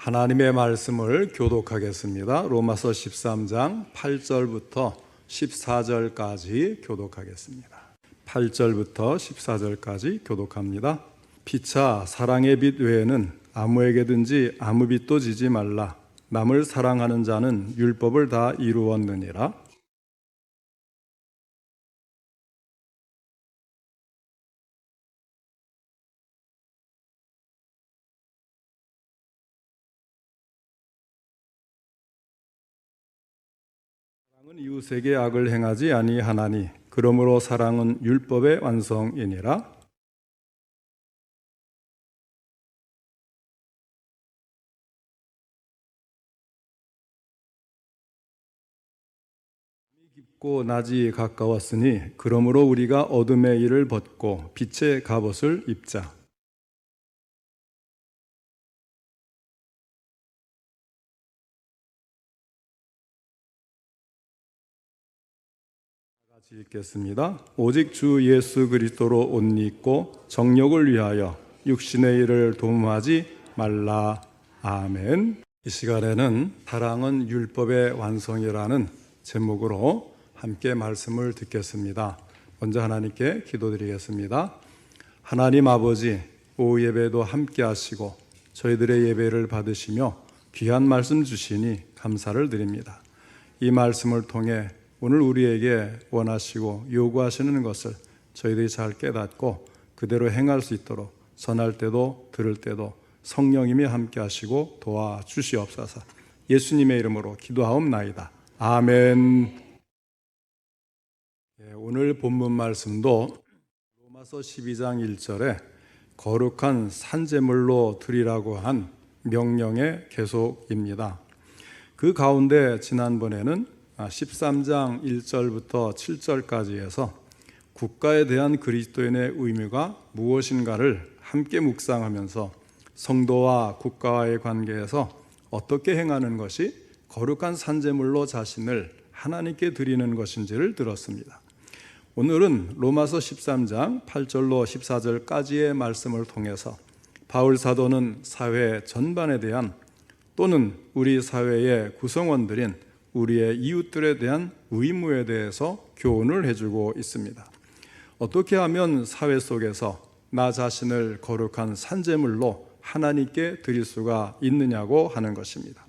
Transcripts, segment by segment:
하나님의 말씀을 교독하겠습니다. 로마서 13장 8절부터 14절까지 교독하겠습니다. 8절부터 14절까지 교독합니다. 피차 사랑의 빛 외에는 아무에게든지 아무 빛도 지지 말라. 남을 사랑하는 자는 율법을 다 이루었느니라. 사랑은 이웃에게 악을 행하지 아니하나니 그러므로 사랑은 율법의 완성이니라. 깊고 낮이 가까웠으니 그러므로 우리가 어둠의 일을 벗고 빛의 갑옷을 입자. 같이 읽겠습니다. 오직 주 예수 그리스도로 옷 입고 정욕을 위하여 육신의 일을 도모하지 말라. 아멘. 이 시간에는 사랑은 율법의 완성이라는 제목으로 함께 말씀을 듣겠습니다. 먼저 하나님께 기도드리겠습니다. 하나님 아버지, 오후 예배도 함께 하시고 저희들의 예배를 받으시며 귀한 말씀 주시니 감사를 드립니다. 이 말씀을 통해 오늘 우리에게 원하시고 요구하시는 것을 저희들이 잘 깨닫고 그대로 행할 수 있도록 전할 때도 들을 때도 성령님이 함께 하시고 도와주시옵소서. 예수님의 이름으로 기도하옵나이다. 아멘. 오늘 본문 말씀도 로마서 12장 1절에 거룩한 산제물로 드리라고 한 명령의 계속입니다. 그 가운데 지난번에는 13장 1절부터 7절까지 해서 국가에 대한 그리스도인의 의무가 무엇인가를 함께 묵상하면서 성도와 국가와의 관계에서 어떻게 행하는 것이 거룩한 산제물로 자신을 하나님께 드리는 것인지를 들었습니다. 오늘은 로마서 13장 8절로 14절까지의 말씀을 통해서 바울 사도는 사회 전반에 대한 또는 우리 사회의 구성원들인 우리의 이웃들에 대한 의무에 대해서 교훈을 해주고 있습니다. 어떻게 하면 사회 속에서 나 자신을 거룩한 산제물로 하나님께 드릴 수가 있느냐고 하는 것입니다.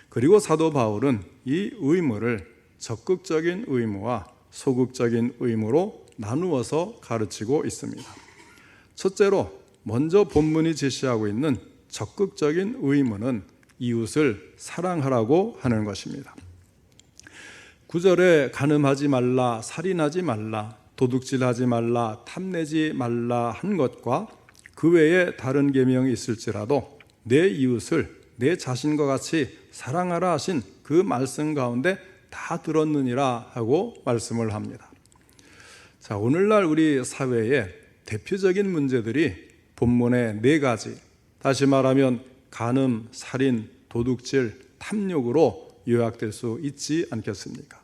그리고 사도 바울은 이 의무를 적극적인 의무와 소극적인 의무로 나누어서 가르치고 있습니다. 첫째로 먼저 본문이 제시하고 있는 적극적인 의무는 이웃을 사랑하라고 하는 것입니다. 9절에 간음하지 말라, 살인하지 말라, 도둑질하지 말라, 탐내지 말라 한 것과 그 외에 다른 계명이 있을지라도 내 이웃을 내 자신과 같이 사랑하라 하신 그 말씀 가운데 다 들었느니라 하고 말씀을 합니다. 자, 오늘날 우리 사회의 대표적인 문제들이 본문의 4가지, 다시 말하면 간음, 살인, 도둑질, 탐욕으로 요약될 수 있지 않겠습니까?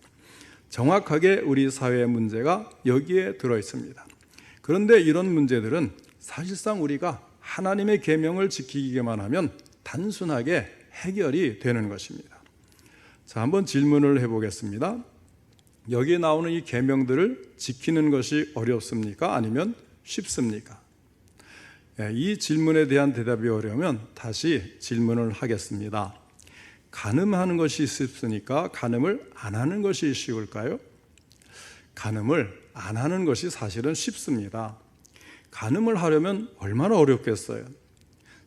정확하게 우리 사회의 문제가 여기에 들어 있습니다. 그런데 이런 문제들은 사실상 우리가 하나님의 계명을 지키기만 하면 단순하게 해결이 되는 것입니다. 자, 한번 질문을 해보겠습니다. 여기에 나오는 이 계명들을 지키는 것이 어렵습니까? 아니면 쉽습니까? 이 질문에 대한 대답이 어려우면 다시 질문을 하겠습니다. 간음하는 것이 쉽습니까? 간음을 안 하는 것이 쉬울까요? 간음을 안 하는 것이 사실은 쉽습니다. 간음을 하려면 얼마나 어렵겠어요?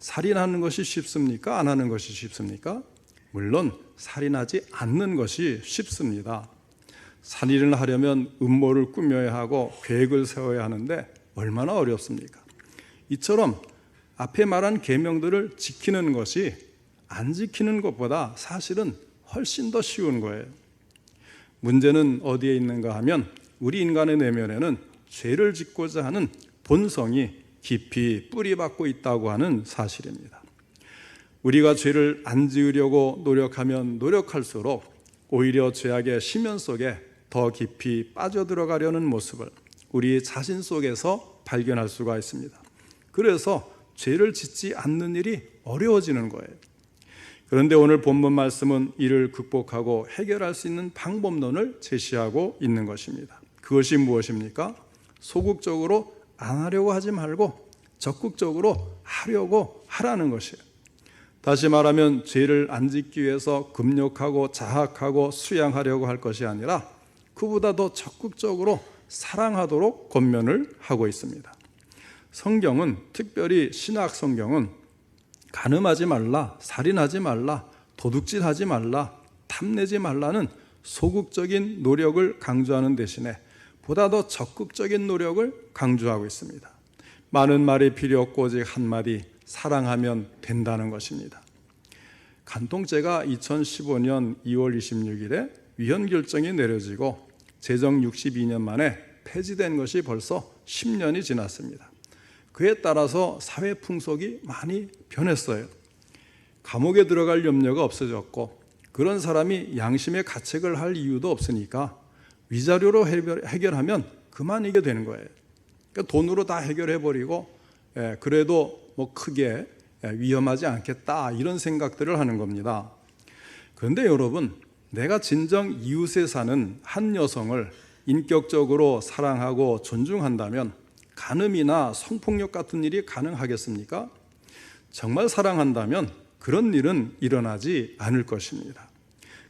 살인하는 것이 쉽습니까? 안 하는 것이 쉽습니까? 물론 살인하지 않는 것이 쉽습니다. 살인을 하려면 음모를 꾸며야 하고 계획을 세워야 하는데 얼마나 어렵습니까? 이처럼 앞에 말한 계명들을 지키는 것이 안 지키는 것보다 사실은 훨씬 더 쉬운 거예요. 문제는 어디에 있는가 하면 우리 인간의 내면에는 죄를 짓고자 하는 본성이 깊이 뿌리박고 있다고 하는 사실입니다. 우리가 죄를 안 지으려고 노력하면 노력할수록 오히려 죄악의 심연 속에 더 깊이 빠져들어가려는 모습을 우리 자신 속에서 발견할 수가 있습니다. 그래서 죄를 짓지 않는 일이 어려워지는 거예요. 그런데 오늘 본문 말씀은 이를 극복하고 해결할 수 있는 방법론을 제시하고 있는 것입니다. 그것이 무엇입니까? 소극적으로 안 하려고 하지 말고 적극적으로 하려고 하라는 것이에요. 다시 말하면 죄를 안 짓기 위해서 금욕하고 자학하고 수양하려고 할 것이 아니라 그보다 더 적극적으로 사랑하도록 권면을 하고 있습니다. 성경은, 특별히 신약 성경은 간음하지 말라, 살인하지 말라, 도둑질하지 말라, 탐내지 말라는 소극적인 노력을 강조하는 대신에 보다 더 적극적인 노력을 강조하고 있습니다. 많은 말이 필요 없고 오직 한마디, 사랑하면 된다는 것입니다. 간통죄가 2015년 2월 26일에 위헌 결정이 내려지고 제정 62년 만에 폐지된 것이 벌써 10년이 지났습니다. 그에 따라서 사회 풍속이 많이 변했어요. 감옥에 들어갈 염려가 없어졌고 그런 사람이 양심의 가책을 할 이유도 없으니까 위자료로 해결하면 그만이게 되는 거예요. 그러니까 돈으로 다 해결해버리고 그래도 뭐 크게 위험하지 않겠다 이런 생각들을 하는 겁니다. 그런데 여러분, 내가 진정 이웃에 사는 한 여성을 인격적으로 사랑하고 존중한다면 간음이나 성폭력 같은 일이 가능하겠습니까? 정말 사랑한다면 그런 일은 일어나지 않을 것입니다.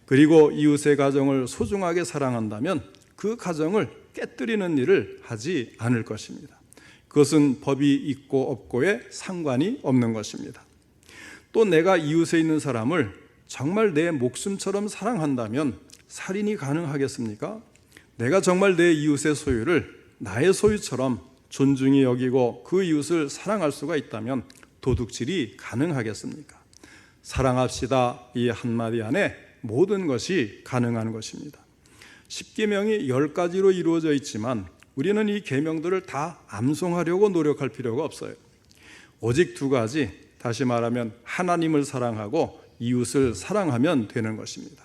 그리고 이웃의 가정을 소중하게 사랑한다면 그 가정을 깨뜨리는 일을 하지 않을 것입니다. 그것은 법이 있고 없고에 상관이 없는 것입니다. 또 내가 이웃에 있는 사람을 정말 내 목숨처럼 사랑한다면 살인이 가능하겠습니까? 내가 정말 내 이웃의 소유를 나의 소유처럼 존중히 여기고 그 이웃을 사랑할 수가 있다면 도둑질이 가능하겠습니까? 사랑합시다 이 한마디 안에 모든 것이 가능한 것입니다. 10계명이 10가지로 이루어져 있지만 우리는 이 계명들을 다 암송하려고 노력할 필요가 없어요. 오직 2가지, 다시 말하면 하나님을 사랑하고 이웃을 사랑하면 되는 것입니다.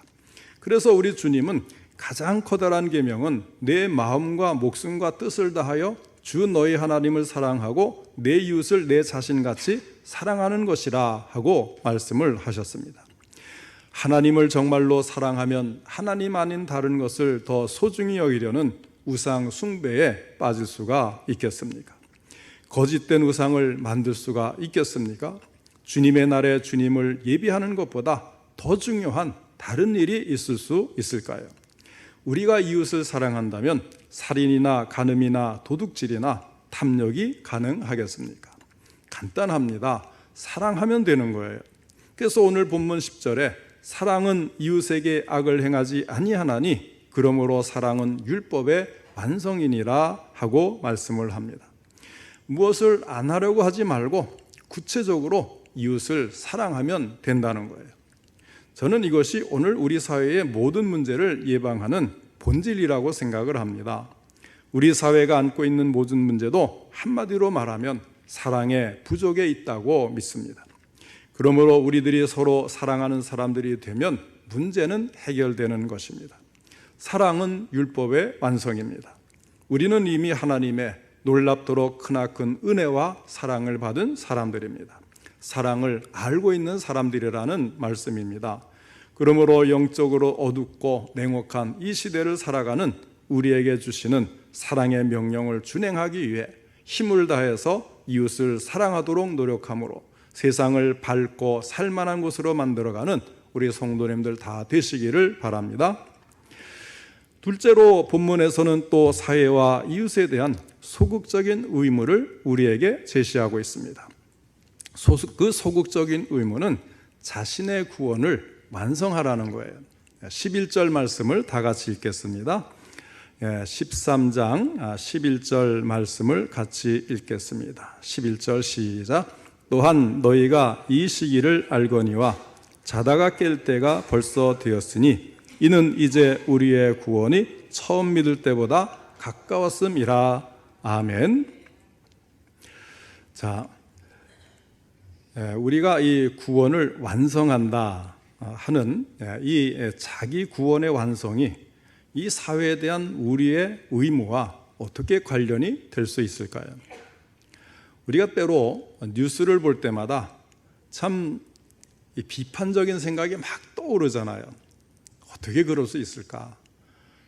그래서 우리 주님은 가장 커다란 계명은 내 마음과 목숨과 뜻을 다하여 주 너희 하나님을 사랑하고 내 이웃을 내 자신같이 사랑하는 것이라 하고 말씀을 하셨습니다. 하나님을 정말로 사랑하면 하나님 아닌 다른 것을 더 소중히 여기려는 우상 숭배에 빠질 수가 있겠습니까? 거짓된 우상을 만들 수가 있겠습니까? 주님의 날에 주님을 예비하는 것보다 더 중요한 다른 일이 있을 수 있을까요? 우리가 이웃을 사랑한다면 살인이나 간음이나 도둑질이나 탐욕이 가능하겠습니까? 간단합니다. 사랑하면 되는 거예요. 그래서 오늘 본문 10절에 사랑은 이웃에게 악을 행하지 아니하나니 그러므로 사랑은 율법의 완성이니라 하고 말씀을 합니다. 무엇을 안 하려고 하지 말고 구체적으로 이웃을 사랑하면 된다는 거예요. 저는 이것이 오늘 우리 사회의 모든 문제를 예방하는 본질이라고 생각을 합니다. 우리 사회가 안고 있는 모든 문제도 한마디로 말하면 사랑의 부족에 있다고 믿습니다. 그러므로 우리들이 서로 사랑하는 사람들이 되면 문제는 해결되는 것입니다. 사랑은 율법의 완성입니다. 우리는 이미 하나님의 놀랍도록 크나큰 은혜와 사랑을 받은 사람들입니다. 사랑을 알고 있는 사람들이라는 말씀입니다. 그러므로 영적으로 어둡고 냉혹한 이 시대를 살아가는 우리에게 주시는 사랑의 명령을 준행하기 위해 힘을 다해서 이웃을 사랑하도록 노력함으로 세상을 밝고 살만한 곳으로 만들어가는 우리 성도님들 다 되시기를 바랍니다. 둘째로 본문에서는 또 사회와 이웃에 대한 소극적인 의무를 우리에게 제시하고 있습니다. 그 소극적인 의무는 자신의 구원을 완성하라는 거예요. 11절 말씀을 다 같이 읽겠습니다. 13장 11절 말씀을 같이 읽겠습니다. 11절 시작. 또한 너희가 이 시기를 알거니와 자다가 깰 때가 벌써 되었으니 이는 이제 우리의 구원이 처음 믿을 때보다 가까웠음이라. 아멘. 자, 우리가 이 구원을 완성한다 하는 이 자기 구원의 완성이 이 사회에 대한 우리의 의무와 어떻게 관련이 될 수 있을까요? 우리가 때로 뉴스를 볼 때마다 참 이 비판적인 생각이 막 떠오르잖아요. 어떻게 그럴 수 있을까?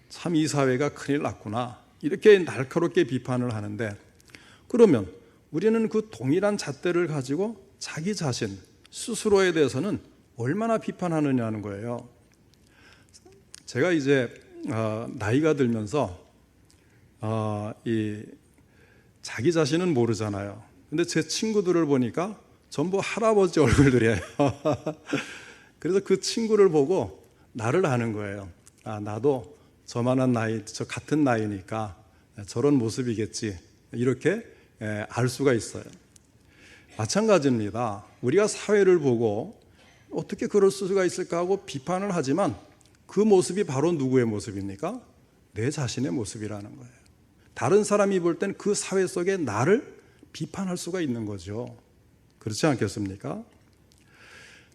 참 이 사회가 큰일 났구나. 이렇게 날카롭게 비판을 하는데, 그러면 우리는 그 동일한 잣대를 가지고 자기 자신 스스로에 대해서는 얼마나 비판하느냐는 거예요. 제가 이제 나이가 들면서 이 자기 자신은 모르잖아요. 근데 제 친구들을 보니까 전부 할아버지 얼굴들이에요. 그래서 그 친구를 보고 나를 아는 거예요. 나도 저만한 나이, 저 같은 나이니까 저런 모습이겠지. 이렇게 알 수가 있어요. 마찬가지입니다. 우리가 사회를 보고 어떻게 그럴 수가 있을까 하고 비판을 하지만 그 모습이 바로 누구의 모습입니까? 내 자신의 모습이라는 거예요. 다른 사람이 볼 땐 그 사회 속에 나를 비판할 수가 있는 거죠. 그렇지 않겠습니까?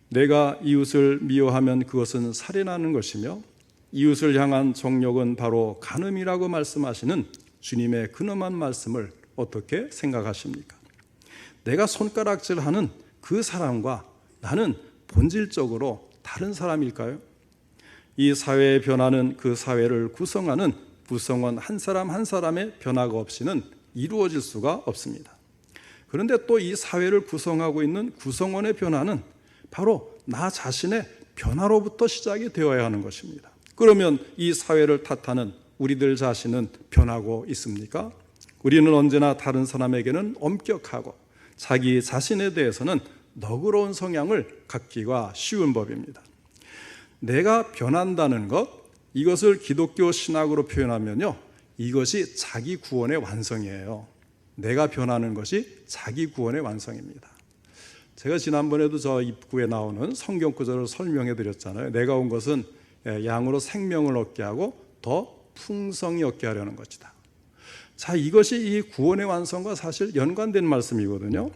내가 이웃을 미워하면 그것은 살인하는 것이며 이웃을 향한 정욕은 바로 간음이라고 말씀하시는 주님의 근엄한 말씀을 어떻게 생각하십니까? 내가 손가락질하는 그 사람과 나는 본질적으로 다른 사람일까요? 이 사회의 변화는 그 사회를 구성하는 구성원 한 사람 한 사람의 변화가 없이는 이루어질 수가 없습니다. 그런데 또 이 사회를 구성하고 있는 구성원의 변화는 바로 나 자신의 변화로부터 시작이 되어야 하는 것입니다. 그러면 이 사회를 탓하는 우리들 자신은 변하고 있습니까? 우리는 언제나 다른 사람에게는 엄격하고 자기 자신에 대해서는 너그러운 성향을 갖기가 쉬운 법입니다. 내가 변한다는 것, 이것을 기독교 신학으로 표현하면요, 이것이 자기 구원의 완성이에요. 내가 변하는 것이 자기 구원의 완성입니다. 제가 지난번에도 저 입구에 나오는 성경 구절을 설명해 드렸잖아요. 내가 온 것은 양으로 생명을 얻게 하고 더 풍성히 얻게 하려는 것이다. 자, 이것이 이 구원의 완성과 사실 연관된 말씀이거든요.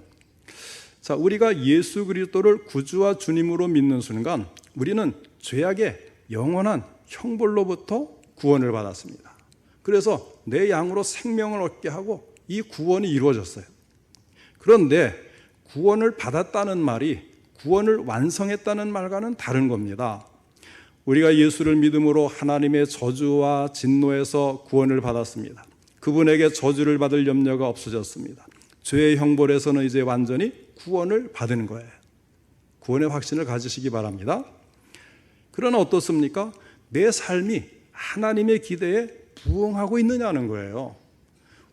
자, 우리가 예수 그리스도를 구주와 주님으로 믿는 순간 우리는 죄악의 영원한 형벌로부터 구원을 받았습니다. 그래서 내 양으로 생명을 얻게 하고 이 구원이 이루어졌어요. 그런데 구원을 받았다는 말이 구원을 완성했다는 말과는 다른 겁니다. 우리가 예수를 믿음으로 하나님의 저주와 진노에서 구원을 받았습니다. 그분에게 저주를 받을 염려가 없어졌습니다. 죄의 형벌에서는 이제 완전히 구원을 받은 거예요. 구원의 확신을 가지시기 바랍니다. 그러나 어떻습니까? 내 삶이 하나님의 기대에 부응하고 있느냐는 거예요.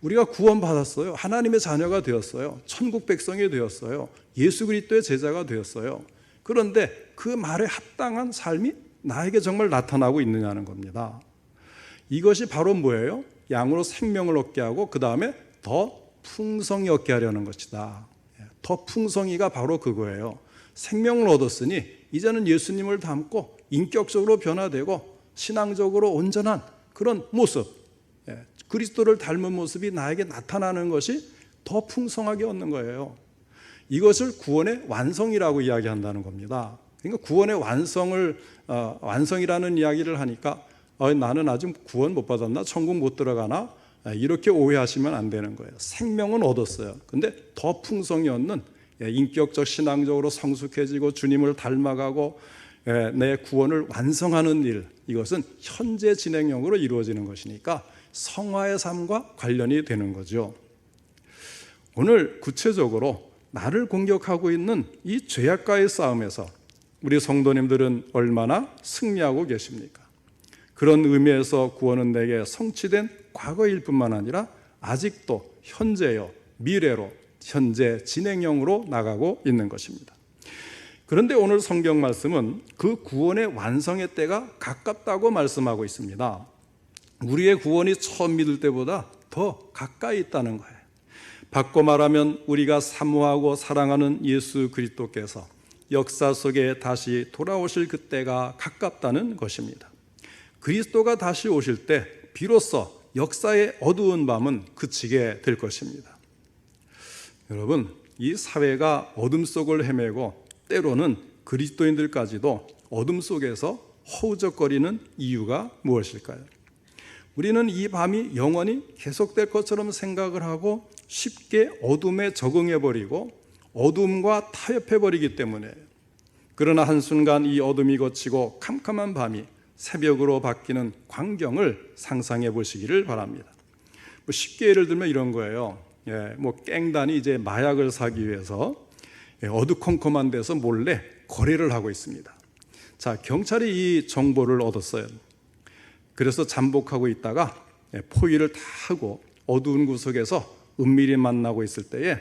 우리가 구원받았어요. 하나님의 자녀가 되었어요. 천국 백성이 되었어요. 예수 그리스도의 제자가 되었어요. 그런데 그 말에 합당한 삶이 나에게 정말 나타나고 있느냐는 겁니다. 이것이 바로 뭐예요? 양으로 생명을 얻게 하고 그 다음에 더 풍성히 얻게 하려는 것이다. 더 풍성히가 바로 그거예요. 생명을 얻었으니 이제는 예수님을 닮고 인격적으로 변화되고 신앙적으로 온전한 그런 모습, 그리스도를 닮은 모습이 나에게 나타나는 것이 더 풍성하게 얻는 거예요. 이것을 구원의 완성이라고 이야기한다는 겁니다. 그러니까 구원의 완성이라는 이야기를 하니까 나는 아직 구원 못 받았나? 천국 못 들어가나? 이렇게 오해하시면 안 되는 거예요. 생명은 얻었어요. 근데 더 풍성히 얻는 인격적 신앙적으로 성숙해지고 주님을 닮아가고 내 구원을 완성하는 일, 이것은 현재 진행형으로 이루어지는 것이니까 성화의 삶과 관련이 되는 거죠. 오늘 구체적으로 나를 공격하고 있는 이 죄악과의 싸움에서 우리 성도님들은 얼마나 승리하고 계십니까? 그런 의미에서 구원은 내게 성취된 과거일 뿐만 아니라 아직도 현재요, 미래로 현재 진행형으로 나가고 있는 것입니다. 그런데 오늘 성경 말씀은 그 구원의 완성의 때가 가깝다고 말씀하고 있습니다. 우리의 구원이 처음 믿을 때보다 더 가까이 있다는 거예요. 바꿔 말하면 우리가 사모하고 사랑하는 예수 그리스도께서 역사 속에 다시 돌아오실 그때가 가깝다는 것입니다. 그리스도가 다시 오실 때 비로소 역사의 어두운 밤은 그치게 될 것입니다. 여러분, 이 사회가 어둠 속을 헤매고 때로는 그리스도인들까지도 어둠 속에서 허우적거리는 이유가 무엇일까요? 우리는 이 밤이 영원히 계속될 것처럼 생각을 하고 쉽게 어둠에 적응해버리고 어둠과 타협해버리기 때문에, 그러나 한순간 이 어둠이 걷히고 캄캄한 밤이 새벽으로 바뀌는 광경을 상상해 보시기를 바랍니다. 쉽게 예를 들면 이런 거예요. 깽단이 이제 마약을 사기 위해서 어두컴컴한 데서 몰래 거래를 하고 있습니다. 자, 경찰이 이 정보를 얻었어요. 그래서 잠복하고 있다가 포위를 다 하고 어두운 구석에서 은밀히 만나고 있을 때에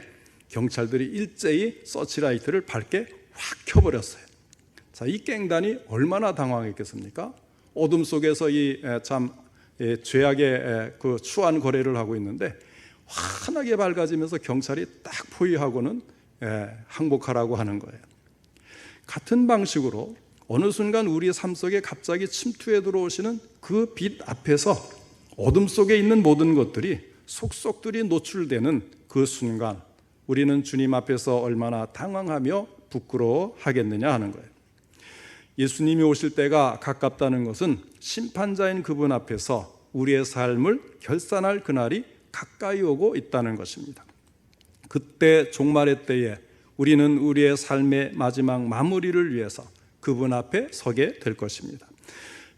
경찰들이 일제히 서치라이트를 밝게 확 켜버렸어요. 자, 이 깽단이 얼마나 당황했겠습니까? 어둠 속에서 이 참 죄악의 그 추한 거래를 하고 있는데 환하게 밝아지면서 경찰이 딱 포위하고는 항복하라고 하는 거예요. 같은 방식으로 어느 순간 우리의 삶 속에 갑자기 침투해 들어오시는 그 빛 앞에서 어둠 속에 있는 모든 것들이 속속들이 노출되는 그 순간 우리는 주님 앞에서 얼마나 당황하며 부끄러워하겠느냐 하는 거예요. 예수님이 오실 때가 가깝다는 것은 심판자인 그분 앞에서 우리의 삶을 결산할 그날이 가까이 오고 있다는 것입니다. 그때 종말의 때에 우리는 우리의 삶의 마지막 마무리를 위해서 그분 앞에 서게 될 것입니다.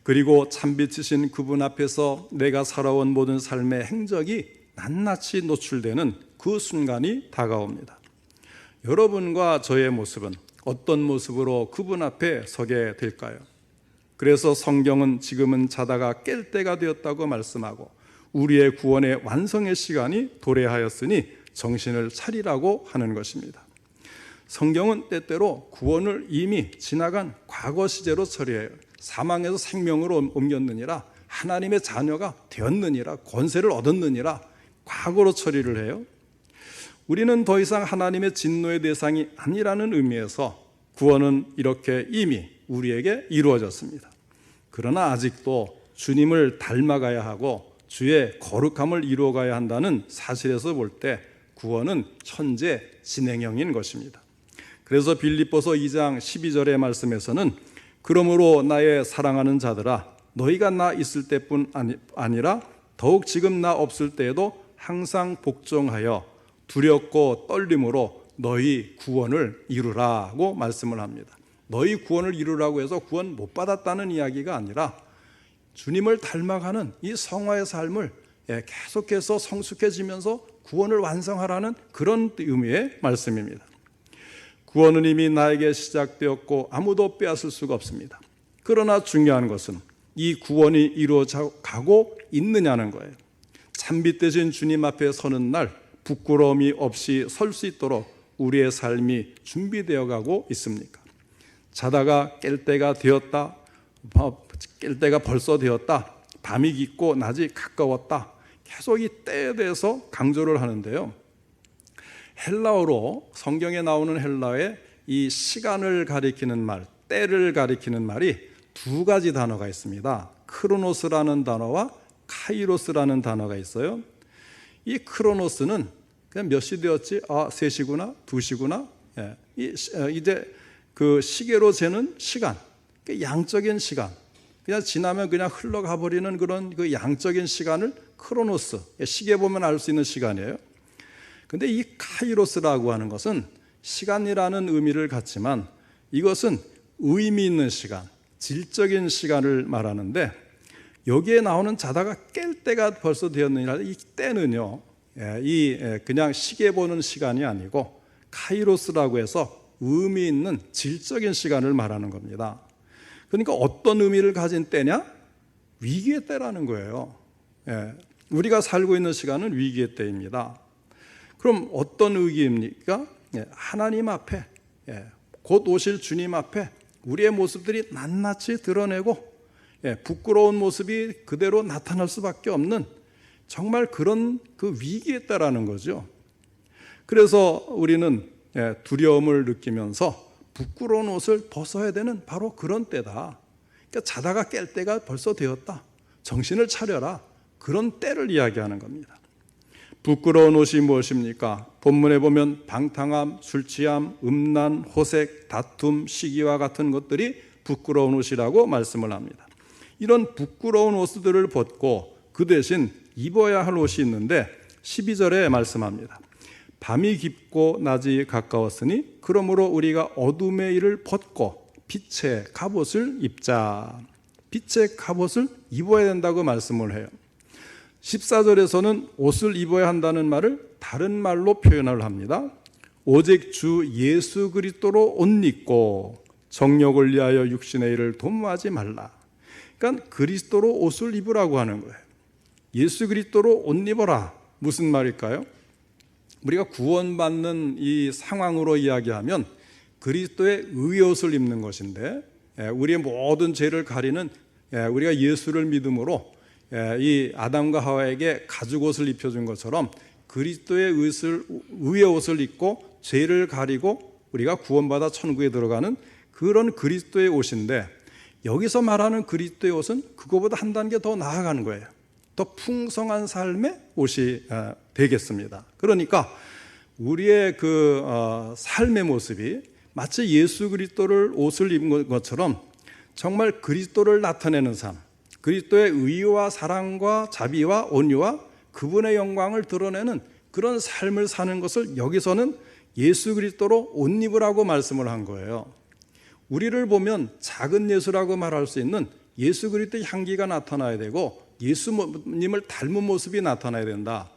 그리고 참빛이신 그분 앞에서 내가 살아온 모든 삶의 행적이 낱낱이 노출되는 그 순간이 다가옵니다. 여러분과 저의 모습은 어떤 모습으로 그분 앞에 서게 될까요? 그래서 성경은 지금은 자다가 깰 때가 되었다고 말씀하고 우리의 구원의 완성의 시간이 도래하였으니 정신을 차리라고 하는 것입니다. 성경은 때때로 구원을 이미 지나간 과거 시제로 처리해요. 사망에서 생명으로 옮겼느니라, 하나님의 자녀가 되었느니라, 권세를 얻었느니라 과거로 처리를 해요. 우리는 더 이상 하나님의 진노의 대상이 아니라는 의미에서 구원은 이렇게 이미 우리에게 이루어졌습니다. 그러나 아직도 주님을 닮아가야 하고 주의 거룩함을 이루어가야 한다는 사실에서 볼 때 구원은 현재 진행형인 것입니다. 그래서 빌립보서 2장 12절의 말씀에서는 그러므로 나의 사랑하는 자들아 너희가 나 있을 때뿐 아니라 더욱 지금 나 없을 때에도 항상 복종하여 두렵고 떨림으로 너희 구원을 이루라고 말씀을 합니다. 너희 구원을 이루라고 해서 구원 못 받았다는 이야기가 아니라 주님을 닮아가는 이 성화의 삶을 계속해서 성숙해지면서 구원을 완성하라는 그런 의미의 말씀입니다. 구원은 이미 나에게 시작되었고 아무도 빼앗을 수가 없습니다. 그러나 중요한 것은 이 구원이 이루어져 가고 있느냐는 거예요. 참빛 대신 주님 앞에 서는 날 부끄러움이 없이 설 수 있도록 우리의 삶이 준비되어 가고 있습니까? 자다가 깰 때가 되었다, 깰 때가 벌써 되었다, 밤이 깊고 낮이 가까웠다, 계속 이 때에 대해서 강조를 하는데요. 헬라어로 성경에 나오는 헬라어에 이 시간을 가리키는 말, 때를 가리키는 말이 두 가지 단어가 있습니다. 크로노스라는 단어와 카이로스라는 단어가 있어요. 이 크로노스는 그냥 몇 시 되었지? 3시구나? 2시구나? 이제 그 시계로 재는 시간, 양적인 시간, 그냥 지나면 그냥 흘러가 버리는 그런 그 양적인 시간을 크로노스, 시계 보면 알 수 있는 시간이에요. 근데 이 카이로스라고 하는 것은 시간이라는 의미를 갖지만 이것은 의미 있는 시간, 질적인 시간을 말하는데 여기에 나오는 자다가 깰 때가 벌써 되었느니라, 이 때는요, 그냥 시계 보는 시간이 아니고 카이로스라고 해서 의미 있는 질적인 시간을 말하는 겁니다. 그러니까 어떤 의미를 가진 때냐? 위기의 때라는 거예요. 우리가 살고 있는 시간은 위기의 때입니다. 그럼 어떤 위기입니까? 하나님 앞에, 곧 오실 주님 앞에 우리의 모습들이 낱낱이 드러내고 부끄러운 모습이 그대로 나타날 수밖에 없는 정말 그런 그 위기에 때라는 거죠. 그래서 우리는 두려움을 느끼면서 부끄러운 옷을 벗어야 되는 바로 그런 때다. 그러니까 자다가 깰 때가 벌써 되었다. 정신을 차려라. 그런 때를 이야기하는 겁니다. 부끄러운 옷이 무엇입니까? 본문에 보면 방탕함, 술취함, 음란, 호색, 다툼, 시기와 같은 것들이 부끄러운 옷이라고 말씀을 합니다. 이런 부끄러운 옷들을 벗고 그 대신 입어야 할 옷이 있는데 12절에 말씀합니다. 밤이 깊고 낮이 가까웠으니 그러므로 우리가 어둠의 일을 벗고 빛의 갑옷을 입자. 빛의 갑옷을 입어야 된다고 말씀을 해요. 14절에서는 옷을 입어야 한다는 말을 다른 말로 표현을 합니다. 오직 주 예수 그리스도로 옷 입고 정욕을 위하여 육신의 일을 도모하지 말라. 그러니까 그리스도로 옷을 입으라고 하는 거예요. 예수 그리스도로 옷 입어라. 무슨 말일까요? 우리가 구원받는 이 상황으로 이야기하면 그리스도의 의의 옷을 입는 것인데, 우리의 모든 죄를 가리는 우리가 예수를 믿음으로 이 아담과 하와에게 가죽옷을 입혀준 것처럼 그리스도의 의의 옷을 입고 죄를 가리고 우리가 구원받아 천국에 들어가는 그런 그리스도의 옷인데, 여기서 말하는 그리스도의 옷은 그거보다 한 단계 더 나아가는 거예요. 더 풍성한 삶의 옷이 되겠습니다. 그러니까 우리의 그 삶의 모습이 마치 예수 그리스도를 옷을 입은 것처럼 정말 그리스도를 나타내는 삶, 그리스도의 의와 사랑과 자비와 온유와 그분의 영광을 드러내는 그런 삶을 사는 것을 여기서는 예수 그리스도로 옷 입으라고 말씀을 한 거예요. 우리를 보면 작은 예수라고 말할 수 있는 예수 그리스도의 향기가 나타나야 되고 예수님을 닮은 모습이 나타나야 된다.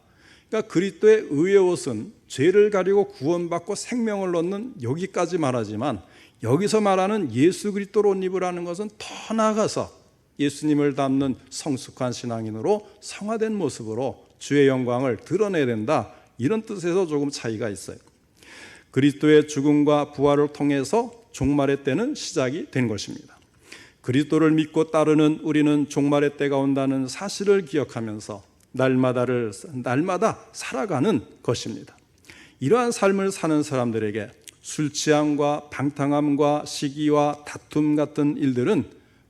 그러니까 그리스도의 의의 옷은 죄를 가리고 구원받고 생명을 얻는 여기까지 말하지만, 여기서 말하는 예수 그리스도로 옷 입으라는 것은 더 나아가서 예수님을 닮는 성숙한 신앙인으로 성화된 모습으로 주의 영광을 드러내야 된다. 이런 뜻에서 조금 차이가 있어요. 그리스도의 죽음과 부활을 통해서 종말의 때는 시작이 된 것입니다. 그리스도를 믿고 따르는 우리는 종말의 때가 온다는 사실을 기억하면서 날마다 살아가는 것입니다. 이러한 삶을 사는 사람들에게 술 취함과 방탕함과 시기와 다툼 같은 일들은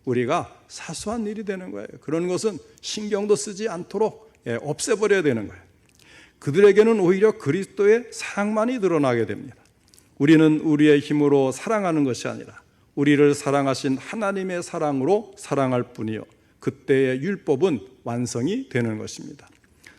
우리가 사소한 일이 되는 거예요. 그런 것은 신경도 쓰지 않도록 없애버려야 되는 거예요. 그들에게는 오히려 그리스도의 사랑만이 드러나게 됩니다. 우리는 우리의 힘으로 사랑하는 것이 아니라 우리를 사랑하신 하나님의 사랑으로 사랑할 뿐이요, 그때의 율법은 완성이 되는 것입니다.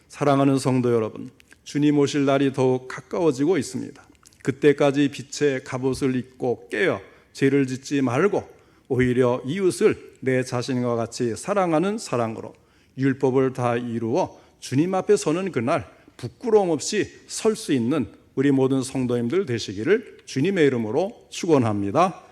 사랑하는 성도 여러분, 주님 오실 날이 더욱 가까워지고 있습니다. 그때까지 빛의 갑옷을 입고 깨어 죄를 짓지 말고 오히려 이웃을 내 자신과 같이 사랑하는 사랑으로 율법을 다 이루어 주님 앞에 서는 그날 부끄러움 없이 설 수 있는 우리 모든 성도님들 되시기를 주님의 이름으로 축원합니다.